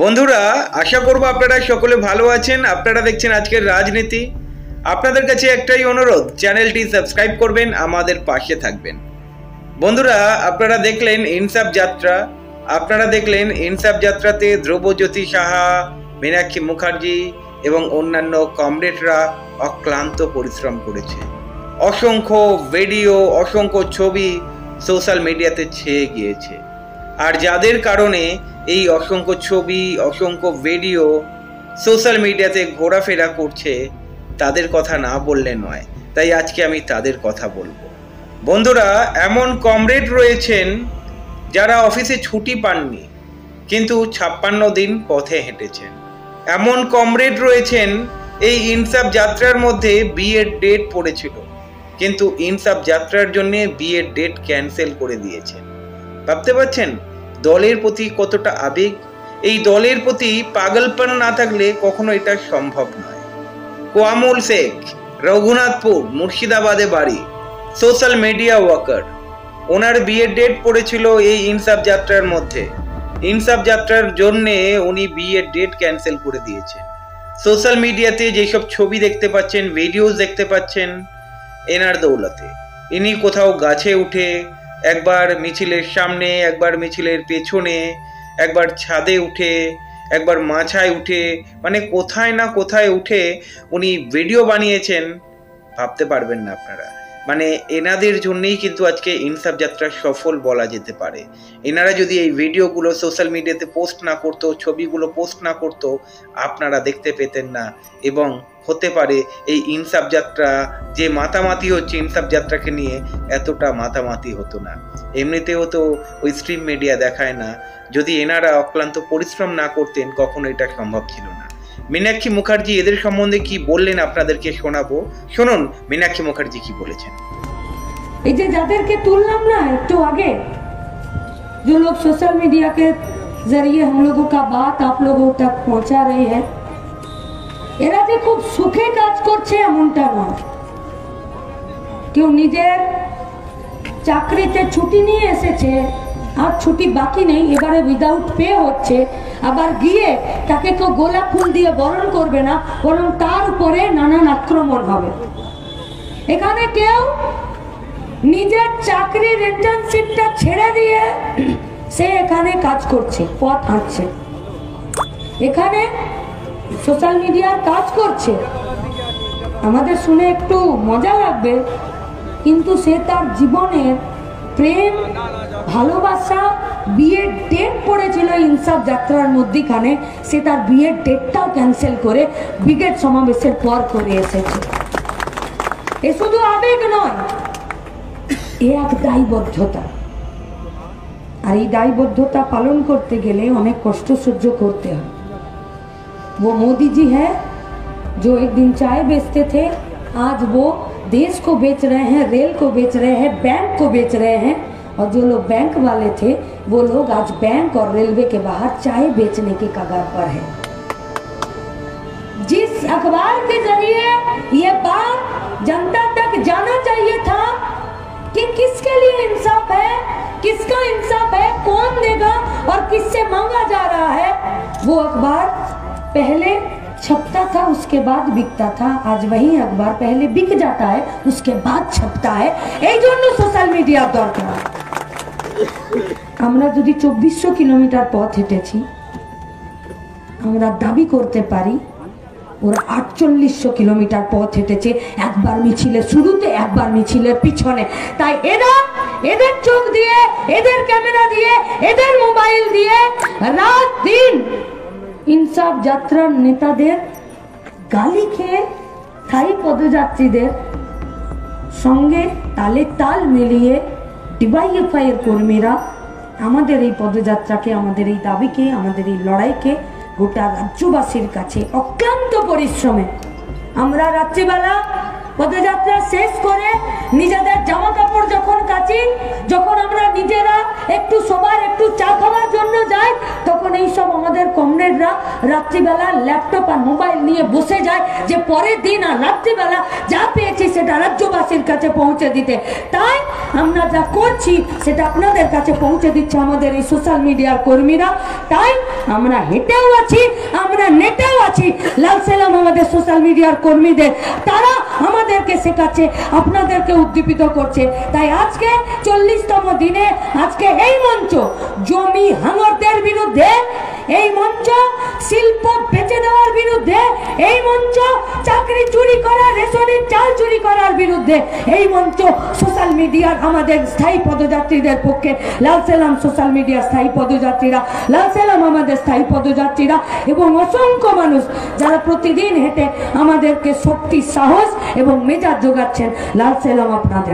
বন্ধুরা, আশা করব আপনারা সকলে ভালো আছেন। আপনারা দেখছেন আজকের রাজনীতি। আপনাদের কাছে একটাই অনুরোধ, চ্যানেলটি সাবস্ক্রাইব করবেন, আমাদের পাশে থাকবেন। বন্ধুরা, আপনারা দেখলেন ইনসাফ যাত্রাতে ধ্রুবজ্যোতি সাহা, মীনাক্ষী মুখার্জি এবং অন্যান্য কমরেডরা অক্লান্ত পরিশ্রম করেছে। অসংখ্য ভিডিও, অসংখ্য ছবি সোশ্যাল মিডিয়াতে ছেয়ে গিয়েছে। আর যাদের কারণে এই অসংখ্য ছবি, অসংখ্য ভিডিও সোশ্যাল মিডিয়াতে ঘোরাফেরা করছে, তাদের কথা না বললে নয়। তাই আজকে আমি তাদের কথা বলবো। বন্ধুরা, এমন কমরেড রয়েছেন যারা অফিসে ছুটি পাননি, কিন্তু 56 দিন পথে হেঁটেছেন। এমন কমরেড রয়েছেন, এই ইনসাফ যাত্রার মধ্যে বিয়ের ডেট পড়েছিল, কিন্তু ইনসাফ যাত্রার জন্য বিয়ের ডেট ক্যান্সেল করে দিয়েছেন। ভাবতে পারছেন দলের প্রতি কতটা আবেগ? এই দলের প্রতি পাগলপন না থাকলে কখনো এটা সম্ভব নয়। কোয়ামুল শেখ, রঘুনাথপুর, মুর্শিদাবাদে বাড়ি, সোশ্যাল মিডিয়া ওয়ার্কার। ওনার বিয়ের ডেট পড়েছিল এই ইনসাফ যাত্রার মধ্যে। ইনসাফ যাত্রার জন্যে উনি বিয়ের ডেট ক্যান্সেল করে দিয়েছেন। সোশ্যাল মিডিয়াতে যেসব ছবি দেখতে পাচ্ছেন, ভিডিওস দেখতে পাচ্ছেন, এনার দৌলতে। ইনি কোথাও গাছে উঠে, একবার মিছিলের সামনে, একবার মিছিলের পেছনে, একবার ছাদে উঠে, একবার মাচায় উঠে, মানে কোথায় না কোথায় উঠে উনি ভিডিও বানিয়েছেন। ভাবতে পারবেন না আপনারা। মানে এনাদের জন্যই কিন্তু আজকে ইনসাফ যাত্রা সফল বলা যেতে পারে। এনারা যদি এই ভিডিওগুলো সোশ্যাল মিডিয়াতে পোস্ট না করতো, ছবিগুলো পোস্ট না করতো, আপনারা দেখতে পেতেন না। এবং হতে পারে এই ইনসাফ যাত্রা যে মাতামাতি হচ্ছে ইনসাফ যাত্রাকে নিয়ে, এতটা মাতামাতি হতো না। এমনিতেও তো ওই স্ট্রিম মিডিয়া দেখায় না। যদি এনারা অক্লান্ত পরিশ্রম না করতেন, কখনো এটা সম্ভব ছিল না। মীনাক্ষী মুখার্জি এদের সম্বন্ধে কি বললেন আপনাদেরকে শোনাবো। শুনুন মীনাক্ষী মুখার্জি কি বলেছেন। এই যে যাদেরকে তুললাম না একটু আগে, जो लोग सोशल मीडिया के जरिए हम लोगों का बात आप लोगों तक पहुंचा रहे हैं, এরা যে খুব সুখে কাজ করছে এমনটা নয়। কেউ নিজের চাকরিতে ছুটি নিয়ে এসেছে, আর ছুটি বাকি নেই, এবারে উইদাউট পে হচ্ছে, আবার গিয়ে তাকে কেউ গোলাপ ফুল দিয়ে বরণ করবে না, বরং তার উপরে নানান আক্রমণ হবে। এখানে কেউ নিজের চাকরির ইন্টার্নশিপটা ছেড়ে দিয়ে সে এখানে কাজ করছে, পথ হাঁটছে, এখানে সোশ্যাল মিডিয়ার কাজ করছে। আমাদের শুনে একটু মজা লাগবে, কিন্তু সে তার জীবনের প্রেম, ভালোবাসা, বিয়ের ডেট পড়েছিল ইনসাফ যাত্রার মধ্যখানে, সে তার বিয়ের ডেটটাও ক্যান্সেল করে ব্রিগেড সমাবেশের পর করে এসেছে। এ শুধু আবেগ নয়, এ এক দায়বদ্ধতা। আর এই দায়বদ্ধতা পালন করতে গেলে অনেক কষ্ট সহ্য করতে হয়। वो मोदी जी है जो एक दिन चाय बेचते थे, आज वो देश को बेच रहे हैं, रेल को बेच रहे हैं, बैंक को बेच रहे हैं। और जो लोग बैंक वाले थे वो लोग आज बैंक और रेलवे के बाहर चाय बेचने के कगार पर है। जिस अखबार के जरिए ये बात जनता तक जाना चाहिए था कि किसके लिए इंसाफ है, किसका इंसाफ है, कौन देगा और किससे मांगा जा रहा है, वो अखबार पहले छपता था, उसके बाद बिकता था। आज वही अखबार पहले बिक जाता है, उसके बाद छपता है। এই জন্য সোশ্যাল মিডিয়ার দরকার। আমরা যদি 2400 কিলোমিটার পথ হেঁটেছি, আমরা দাবি করতে পারি ওরা 4800 কিলোমিটার পথ হেঁটেছে, একবার মিছিলের শুরুতে, একবার মিছিলের পিছনে। তাই এরা এদের চোখ দিয়ে, এদের ক্যামেরা দিয়ে, এদের মোবাইল দিয়ে রাত দিন ইনসাফ যাত্রার নেতাদের গালি খেয়ে স্থায়ী পদযাত্রীদের সঙ্গে তালে তাল মিলিয়ে ডিওয়াইএফআই এর কর্মীরা আমাদের এই পদযাত্রাকে, আমাদের এই দাবিকে, আমাদের এই লড়াইকে গোটা রাজ্যবাসীর কাছে অক্লান্ত পরিশ্রমে আমরা রাত্রিবেলা পদযাত্রা শেষ করে নিজেদের জামা কাপড় যখন কাচি, যখন আমরা নিজেরা একটু সবার একটু চা খাওয়ার জন্য যাই, তখন এই সব আমাদের কমরেডরা রাত্রিবেলা ল্যাপটপ আর মোবাইল নিয়ে বসে যায় যে পরের দিন আর রাত্রিবেলা যা পেয়েছি সেটা রাজ্যবাসীর কাছে পৌঁছে দিতে। তাই আমরা যা করছি সেটা আপনাদের কাছে পৌঁছে দিচ্ছে আমাদের এই সোশ্যাল মিডিয়ার কর্মীরা। তাই আমরা হেঁটেও আছি, আমরা নেটেও আছি। লাল সালাম আমাদের সোশ্যাল মিডিয়ার কর্মীদের, তারা আমাদেরকে শেখাচ্ছে, আপনাদেরকে উদ্দীপিত করছে। তাই আজকে 40তম দিনে আজকে এই মঞ্চ জমি হাঙরদের বিরুদ্ধে, এই মঞ্চ শিল্প বেচে দেওয়ার বিরুদ্ধে, এই মঞ্চ চাকরি চুরি করা, রেশনের চাল চুরি করার বিরুদ্ধে, এই মঞ্চ সোশ্যাল মিডিয়ার আমাদের স্থায়ী পদযাত্রীদের পক্ষে। লাল সালাম সোশ্যাল মিডিয়ার স্থায়ী পদযাত্রীরা, লাল সালাম আমাদের স্থায়ী পদযাত্রীরা এবং অসংখ্য মানুষ যারা প্রতিদিন হেঁটে আমাদেরকে শক্তি, সাহস এবং মেজাজ যোগাচ্ছেন। লাল সালাম আপনাদের।